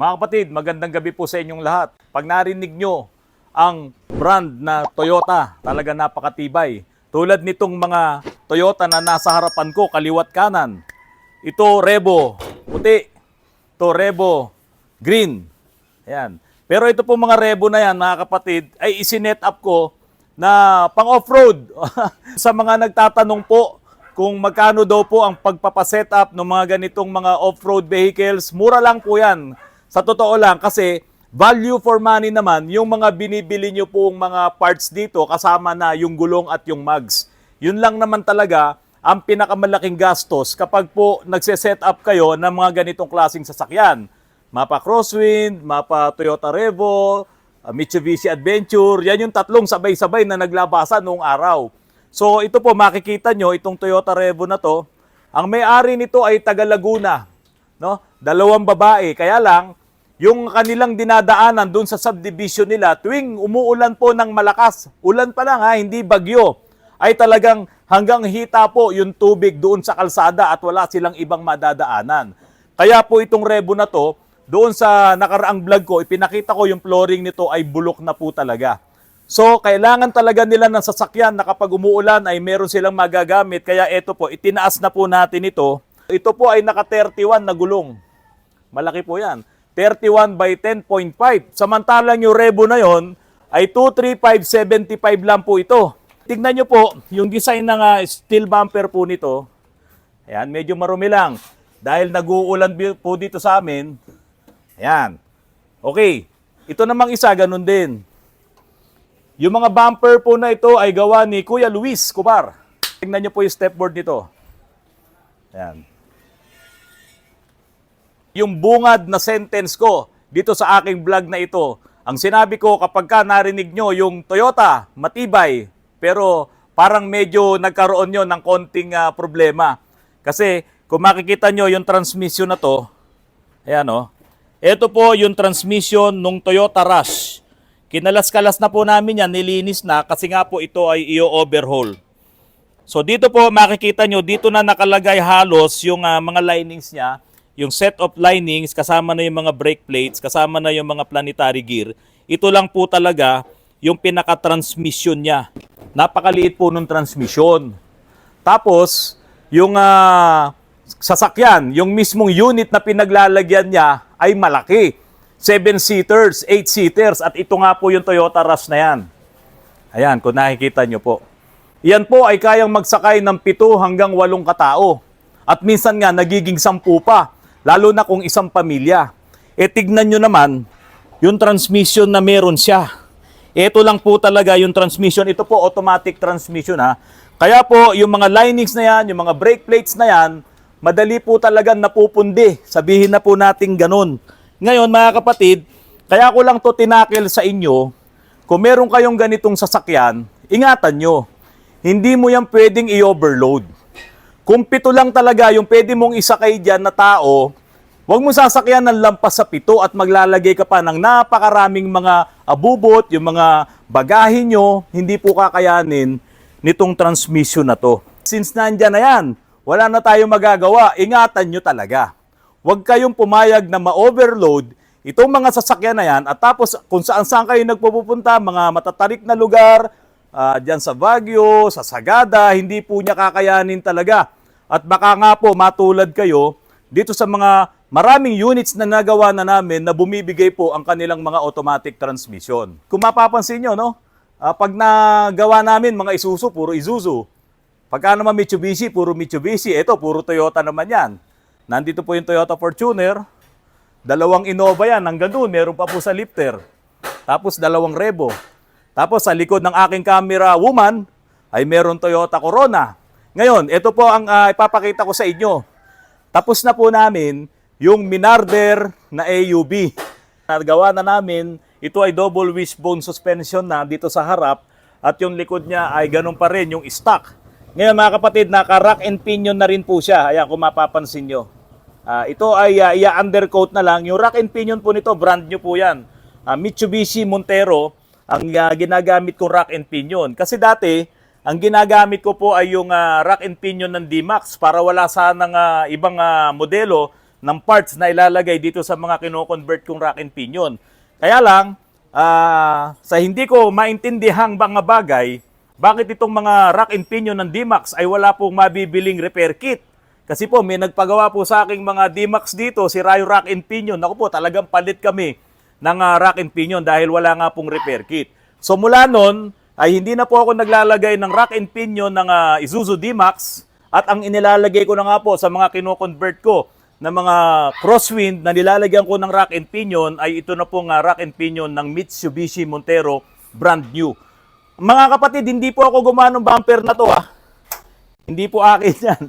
Mga kapatid, magandang gabi po sa inyong lahat. Pag narinig nyo ang brand na Toyota, talaga napakatibay. Tulad nitong mga Toyota na nasa harapan ko, kaliwat kanan. Ito Revo, puti. Ito Revo, green. Ayan. Pero ito po mga Revo na yan, mga kapatid, ay isinet up ko na pang off-road. Sa mga nagtatanong po kung magkano daw po ang pagpapaset up ng mga ganitong mga off-road vehicles, mura lang po yan. Sa totoo lang, kasi value for money naman, yung mga binibili nyo pong mga parts dito, kasama na yung gulong at yung mags. Yun lang naman talaga ang pinakamalaking gastos kapag po nagse-set up kayo ng mga ganitong klaseng sasakyan. Mapa Crosswind, mapa Toyota Revo, Mitsubishi Adventure, yan yung tatlong sabay-sabay na naglabasan noong araw. So ito po, makikita nyo, itong Toyota Revo na to, ang may-ari nito ay taga Laguna. No? Dalawang babae, kaya lang, yung kanilang dinadaanan doon sa subdivision nila, tuwing umuulan po ng malakas, ulan pa lang ha, hindi bagyo, ay talagang hanggang hita po yung tubig doon sa kalsada at wala silang ibang madadaanan. Kaya po itong Revo na to, doon sa nakaraang vlog ko, ipinakita ko yung flooring nito ay bulok na po talaga. So, kailangan talaga nila ng sasakyan na kapag umuulan ay meron silang magagamit. Kaya ito po, itinaas na po natin ito. Ito po ay naka 31 na gulong. Malaki po yan. 31 by 10.5. Samantalang yung Revo na yon ay 235/75 lang po ito. Tignan nyo po, yung design ng steel bumper po nito. Ayan, medyo marumi lang. Dahil nag-uulan po dito sa amin. Ayan. Okay. Ito namang isa, ganun din. Yung mga bumper po na ito ay gawa ni Kuya Luis Cubar. Tingnan nyo po yung stepboard nito. Ayan. Yung bungad na sentence ko dito sa aking vlog na ito, ang sinabi ko kapag ka narinig nyo yung Toyota, matibay, pero parang medyo nagkaroon nyo ng konting problema. Kasi kung makikita nyo yung transmission na to, ayan o, ito po yung transmission nung Toyota Rush. Kinalas-kalas na po namin yan, nilinis na kasi nga po ito ay i-overhaul. So dito po makikita nyo, dito na nakalagay halos yung mga linings niya, yung set of linings, kasama na yung mga brake plates, kasama na yung mga planetary gear. Ito lang po talaga yung pinaka-transmission niya. Napakaliit po ng transmission. Tapos, yung sasakyan, yung mismong unit na pinaglalagyan niya ay malaki. 7-seaters, 8-seaters, at ito nga po yung Toyota Rush na yan. Ayan, kung nakikita nyo po. Yan po ay kayang magsakay ng 7 hanggang 8 katao. At minsan nga, nagiging 10 pa. Lalo na kung isang pamilya. E tignan nyo naman, yung transmission na meron siya. Ito lang po talaga yung transmission. Ito po, automatic transmission ha. Kaya po, yung mga linings na yan, yung mga brake plates na yan, madali po talagang napupundi. Sabihin na po natin ganun. Ngayon, mga kapatid, kaya ko lang to tinakil sa inyo, kung meron kayong ganitong sasakyan, ingatan nyo. Hindi mo yan pwedeng i-overload. Kung 7 lang talaga yung pwede mong isakay dyan na tao, huwag mo sasakyan ng lampas sa 7 at maglalagay ka pa ng napakaraming mga abubot, yung mga bagahe nyo, hindi po kakayanin nitong transmission na to. Since nandyan na yan, wala na tayong magagawa, ingatan nyo talaga. Huwag kayong pumayag na ma-overload itong mga sasakyan na yan at tapos kung saan-saan kayo nagpupunta, mga matatarik na lugar, dyan sa Baguio, sa Sagada, hindi po niya kakayanin talaga. At baka nga po matulad kayo dito sa mga maraming units na nagawa na namin na bumibigay po ang kanilang mga automatic transmission. Kung mapapansin nyo, no? Pag nagawa namin mga Isuzu, puro Isuzu. Pagka naman Mitsubishi, puro Mitsubishi. Ito, puro Toyota naman yan. Nandito po yung Toyota Fortuner. 2 Innova yan. Hanggang doon, meron pa po sa lifter. Tapos 2 Revo. Tapos sa likod ng aking camera woman ay meron Toyota Corona. Ngayon, ito po ang ipapakita ko sa inyo. Tapos na po namin yung Minarder na AUV. Nagawa na namin, ito ay double wishbone suspension na dito sa harap at yung likod niya ay ganun pa rin, yung stock. Ngayon mga kapatid, naka-rack and pinion na rin po siya. Ayan, kung mapapansin nyo. Ito ay i-undercoat na lang. Yung rack and pinion po nito, brand new po yan. Mitsubishi Montero ang ginagamit kong rack and pinion. Kasi dati, ang ginagamit ko po ay yung rack and pinion ng D-Max para wala sanang ibang modelo ng parts na ilalagay dito sa mga kino-convert kong rack and pinion. Kaya lang, sa hindi ko maintindihang mga bagay, bakit itong mga rack and pinion ng D-Max ay wala pong mabibiling repair kit? Kasi po, may nagpagawa po sa aking mga D-Max dito, si Rayo Rack and Pinion. Naku po, talagang palit kami ng rack and pinion dahil wala nga pong repair kit. So mula nun, ay hindi na po ako naglalagay ng rack and pinion ng Isuzu D-Max at ang inilalagay ko na nga po sa mga kino-convert ko na mga crosswind na nilalagyan ko ng rack and pinion ay ito na pong rack and pinion ng Mitsubishi Montero brand new. Mga kapatid, hindi po ako gumawa ng bumper na to Hindi po akin yan.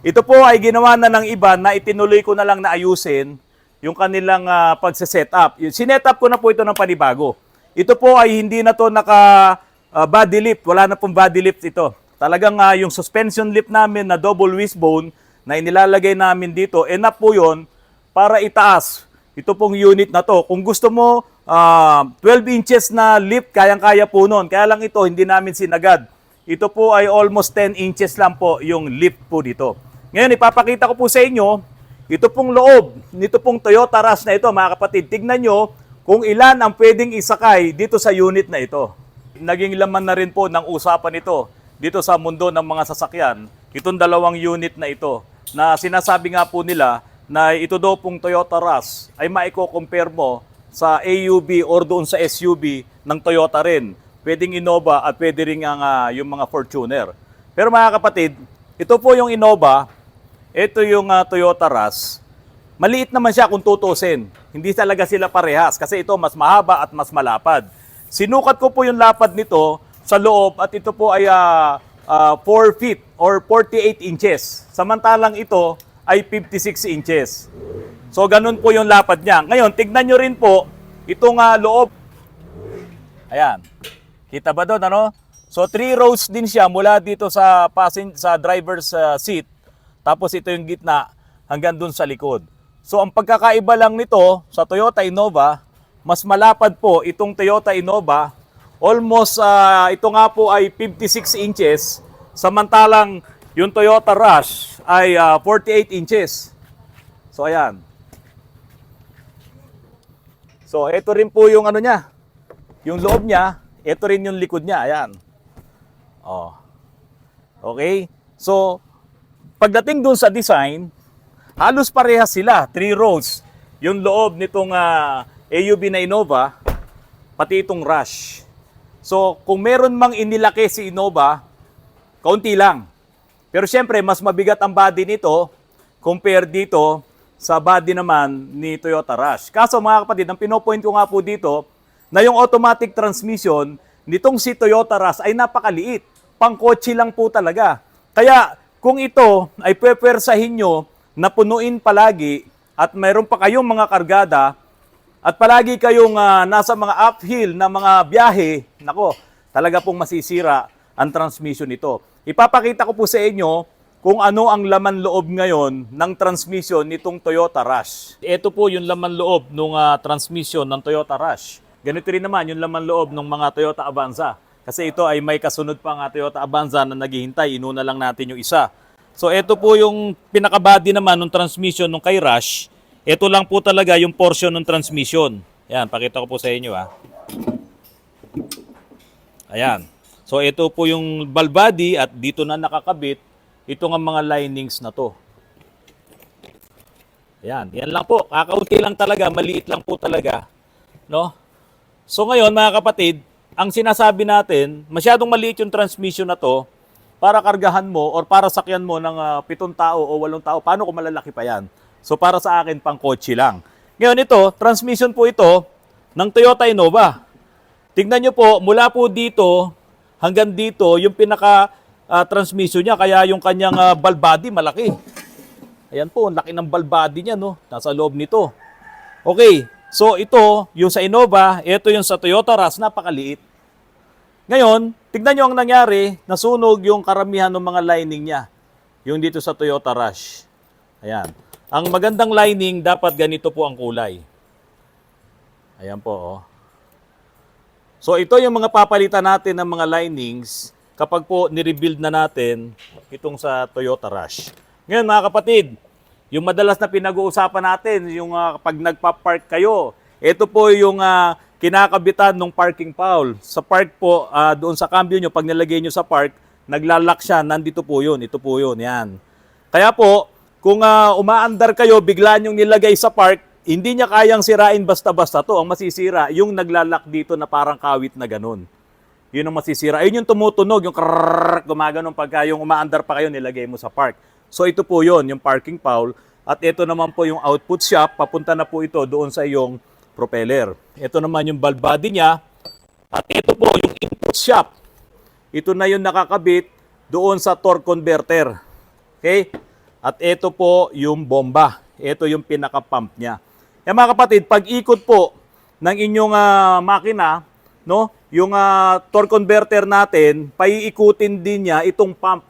Ito po ay ginawa na ng iba na itinuloy ko na lang na ayusin yung kanilang pagse-setup. Sinetup ko na po ito ng panibago. Ito po ay hindi na to naka body lift. Wala na pong body lift ito. Talagang yung suspension lift namin na double wishbone na inilalagay namin dito, enough po yun para itaas. Ito pong unit na to. Kung gusto mo, 12 inches na lift, kayang-kaya po nun. Kaya lang ito, hindi namin sinagad. Ito po ay almost 10 inches lang po yung lift po dito. Ngayon, ipapakita ko po sa inyo, ito pong loob, nito pong Toyota Rush na ito, mga kapatid. Tignan nyo kung ilan ang pwedeng isakay dito sa unit na ito. Naging laman na rin po ng usapan ito dito sa mundo ng mga sasakyan, itong dalawang unit na ito, na sinasabi nga po nila na ito daw pong Toyota Rush ay maiko-compare mo sa AUV or doon sa SUV ng Toyota rin. Pwedeng Innova at pwede rin yung mga Fortuner. Pero mga kapatid, ito po yung Innova, ito yung Toyota Rush. Maliit naman siya kung tutusin. Hindi talaga sila parehas kasi ito mas mahaba at mas malapad. Sinukat ko po yung lapad nito sa loob at ito po ay 4 feet or 48 inches. Samantalang ito ay 56 inches. So ganun po yung lapad niya. Ngayon, tignan nyo rin po itong loob. Ayan. Kita ba doon, ano? So 3 rows din siya mula dito sa driver's seat. Tapos ito yung gitna hanggang doon sa likod. So ang pagkakaiba lang nito sa Toyota Innova, mas malapad po itong Toyota Innova. Almost ito nga po ay 56 inches. Samantalang yung Toyota Rush ay 48 inches. So ayan. So ito rin po yung ano niya. Yung loob niya. Ito rin yung likod niya, ayan. Oh. Okay? So, pagdating dun sa design, halos parehas sila, 3 rows. Yung loob nitong AUV na Innova, pati itong Rush. So, kung meron mang inilaki si Innova, kaunti lang. Pero syempre, mas mabigat ang body nito compare dito sa body naman ni Toyota Rush. Kaso mga kapatid, ang pinopoint ko nga po dito, na yung automatic transmission nitong si Toyota Rush ay napakaliit. Pangkotse lang po talaga. Kaya kung ito ay pwepwersahin nyo na punuin palagi at mayroon pa kayong mga kargada at palagi kayong nasa mga uphill na mga biyahe, nako, talaga pong masisira ang transmission nito. Ipapakita ko po sa inyo kung ano ang laman loob ngayon ng transmission nitong Toyota Rush. Ito po yung laman loob ng transmission ng Toyota Rush. Ganito rin naman yung laman loob ng mga Toyota Avanza. Kasi ito ay may kasunod pang Toyota Avanza na naghihintay. Inuna lang natin yung isa. So ito po yung pinaka-body naman ng transmission ng kay Rush. Ito lang po talaga yung portion ng transmission. Ayan, pakita ko po sa inyo Ayan. So ito po yung valve body at dito na nakakabit ito ng mga linings na to. Ayan, yan lang po. Kakaunti lang talaga, maliit lang po talaga. No? So ngayon mga kapatid, ang sinasabi natin, masyadong maliit yung transmission na to para kargahan mo or para sakyan mo ng 7 tao o 8 tao. Paano kung malalaki pa yan? So para sa akin, pang kotse lang. Ngayon ito, transmission po ito ng Toyota Innova. Tignan nyo po, mula po dito hanggang dito, yung pinaka-transmission niya, kaya yung kanyang valve body malaki. Ayan po, laki ng valve body niya, no? Nasa loob nito. Okay. So ito, yung sa Innova, ito yung sa Toyota Rush, napakaliit. Ngayon, tignan nyo ang nangyari, nasunog yung karamihan ng mga lining niya. Yung dito sa Toyota Rush. Ayan. Ang magandang lining, dapat ganito po ang kulay. Ayan po, So ito yung mga papalitan natin ng mga linings kapag po nirebuild na natin itong sa Toyota Rush. Ngayon mga kapatid, Yung madalas na pinag-uusapan natin, yung kapag nagpa-park kayo, ito po yung kinakabitan ng parking foul. Sa park po, doon sa cambio nyo, pag nilagay nyo sa park, naglalak siya, nandito po yun, ito po yun, yan. Kaya po, kung umaandar kayo, bigla nyong nilagay sa park, hindi niya kayang sirain basta-basta to. Ang masisira, yung naglalak dito na parang kawit na ganun. Yun ang masisira. Ayun yung tumutunog, yung krrrr, gumaganon pagka yung umaandar pa kayo, nilagay mo sa park. So ito po yun, yung parking foul. At ito naman po yung output shaft, papunta na po ito doon sa iyong propeller. Ito naman yung valve body niya. At ito po yung input shaft. Ito na yung nakakabit doon sa torque converter. Okay? At ito po yung bomba. Ito yung pinaka-pump niya. Yan mga kapatid, pag ikot po ng inyong makina, no, yung torque converter natin, paiikutin din niya itong pump.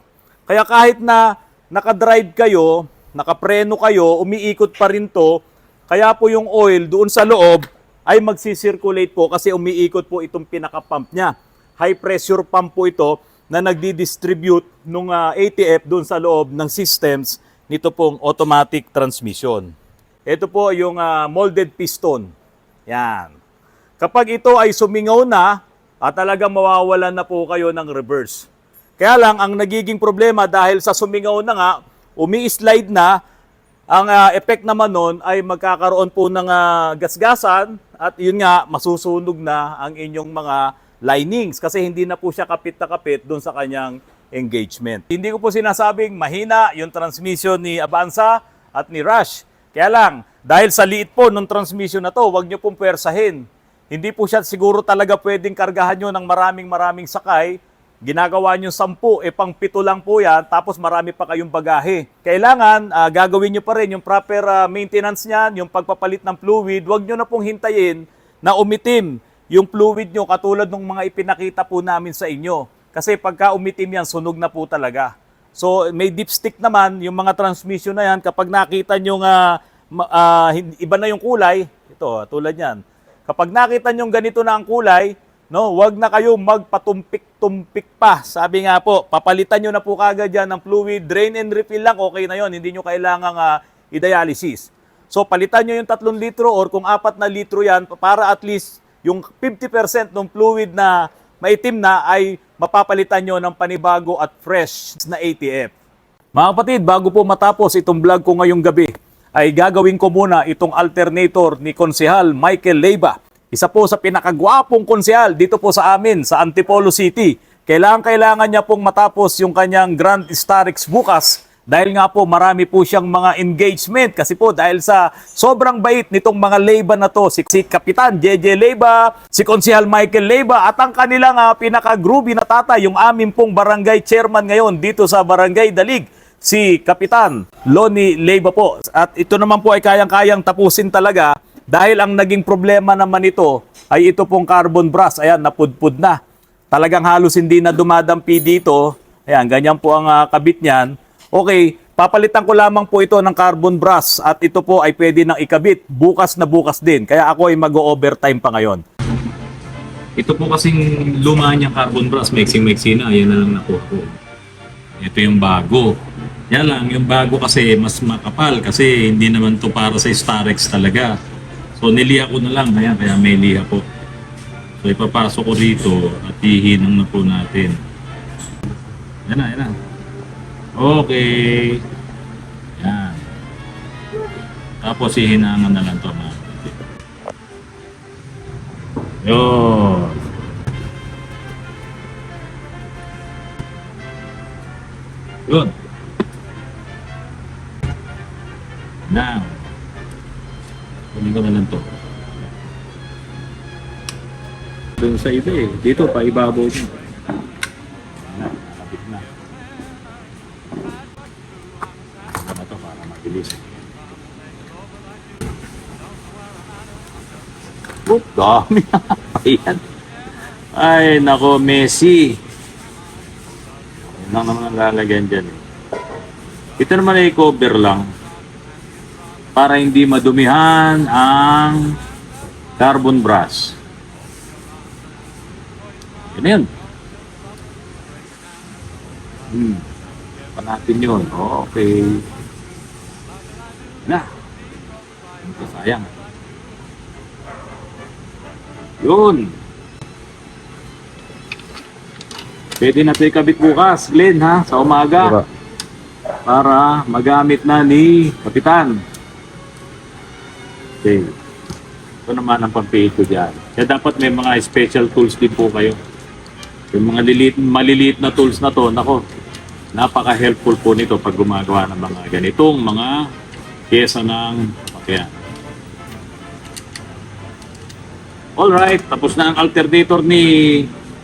Kaya kahit na nakadrive kayo, nakapreno kayo, umiikot pa rin to, kaya po yung oil doon sa loob ay magsisirculate po kasi umiikot po itong pinaka-pump niya. High pressure pump po ito na nagdi-distribute ng ATF doon sa loob ng systems nito pong automatic transmission. Ito po yung molded piston. Yan. Kapag ito ay sumingaw na, talagang mawawalan na po kayo ng reverse. Kaya lang, ang nagiging problema dahil sa sumingaw na nga, umi-slide na, ang effect naman nun ay magkakaroon po ng gasgasan at yun nga, masusunog na ang inyong mga linings kasi hindi na po siya kapit na kapit doon sa kanyang engagement. Hindi ko po sinasabing mahina yung transmission ni Avanza at ni Rush. Kaya lang, dahil sa liit po ng transmission na to, huwag nyo pong pwersahin. Hindi po siya siguro talaga pwedeng kargahan nyo ng maraming sakay. Ginagawa nyo 10, pang 7 lang po yan, tapos marami pa kayong bagahe. Kailangan, gagawin nyo pa rin yung proper maintenance niyan, yung pagpapalit ng fluid. Huwag nyo na pong hintayin na umitim yung fluid nyo katulad ng mga ipinakita po namin sa inyo. Kasi pagka umitim yan, sunog na po talaga. So may dipstick naman, yung mga transmission na yan, kapag nakita nyo iba na yung kulay, ito tulad yan. Kapag nakita nyo ganito na ang kulay, no, wag na kayo magpatumpik-tumpik pa. Sabi nga po, papalitan nyo na po kagad yan ng fluid, drain and refill lang, okay na yon. Hindi nyo kailangang i-dialysis. So palitan nyo yung 3 litro or kung 4 na litro yan para at least yung 50% ng fluid na maitim na ay mapapalitan nyo ng panibago at fresh na ATF. Mga kapatid, bago po matapos itong vlog ko ngayong gabi, ay gagawin ko muna itong alternator ni Konsehal Michael Leyva. Isa po sa pinakagwapong konsehal dito po sa amin, sa Antipolo City. Kailangan niya pong matapos yung kanyang Grand Starix bukas dahil nga po marami po siyang mga engagement. Kasi po dahil sa sobrang bait nitong mga Leyva na to, si Kapitan JJ Leyva, si Konsehal Michael Leyva at ang kanilang pinaka-groovy na tatay, yung aming pong barangay chairman ngayon dito sa Barangay Dalig, si Kapitan Loni Leyva po. At ito naman po ay kayang-kayang tapusin talaga dahil ang naging problema naman ito ay ito pong carbon brass. Ayan, napudpud na. Talagang halos hindi na dumadampi dito. Ayan, ganyan po ang kabit niyan. Okay, papalitan ko lamang po ito ng carbon brass at ito po ay pwede nang ikabit bukas na bukas din. Kaya ako ay mag-overtime pa ngayon. Ito po kasing luma niyang carbon brass, mixing-mixing na. Ayan na lang nakuha ko. Ito yung bago. Yan lang, yung bago kasi mas makapal kasi hindi naman to para sa Starex talaga. So niliha ko na lang, kaya may liha po. So ipapasok ko dito at hihinang na po natin. Yan na. Okay. Yan. Tapos hihinangan na lang to na. Yun. Yun. Now, kunin ko na lang to. Doon sa iba dito pa ibabaw niyo. Nakabit na. Ano to para mabilis. Dami. Ayan. Ay, nako, Messi. Yan lang naman ang lalagyan dyan. Ito naman ay cover lang. Para hindi madumihan ang carbon brass. Yan. Pa natin yun. Okay. Na. Sayang. Yun. Pwede na ito ikabit bukas, Glenn, ha? Sa umaga. Diba? Para magamit na ni Kapitan. Okay. Ito naman ang pampiit ko dyan. Kaya dapat may mga special tools din po kayo. Yung mga maliliit na tools na to, nako, napaka-helpful po nito pag gumagawa ng mga ganitong mga pyesa ng sasakyan. Alright, tapos na ang alternator ni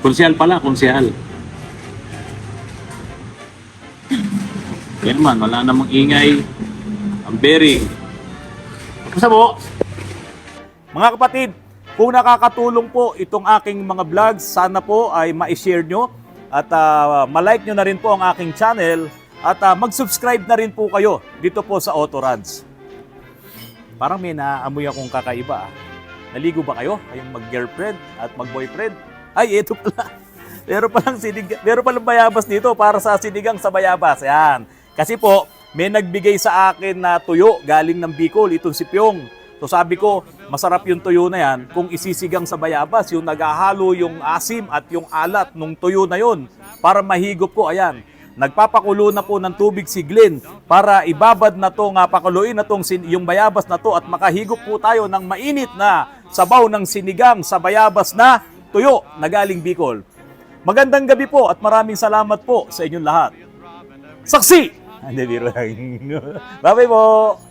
Konsyal pala, Konsyal. Yan naman, wala namang ingay. Ang bearing. Tapos na po. Mga kapatid, kung nakakatulong po itong aking mga vlogs, sana po ay ma-share nyo at ma-like nyo na rin po ang aking channel at mag-subscribe na rin po kayo dito po sa Autorads. Parang may naaamoy akong kakaiba. Naligo ba kayo? Kayong mag-girlfriend at mag-boyfriend? Ay, ito pala. Meron palang bayabas dito para sa sinigang sa bayabas. Yan. Kasi po, may nagbigay sa akin na tuyo galing ng Bicol, itong si Pyong. So sabi ko, masarap yung tuyo na yan kung isisigang sa bayabas, yung naghahalo yung asim at yung alat nung tuyo na yun para mahigop po. Ayan, nagpapakulo na po ng tubig si Glenn para ibabad na to, pakuluin na tong yung bayabas na to at makahigop po tayo ng mainit na sabaw ng sinigang sa bayabas na tuyo na galing Bicol. Magandang gabi po at maraming salamat po sa inyong lahat. Saksi! Hindi, biro lang. Bye-bye po!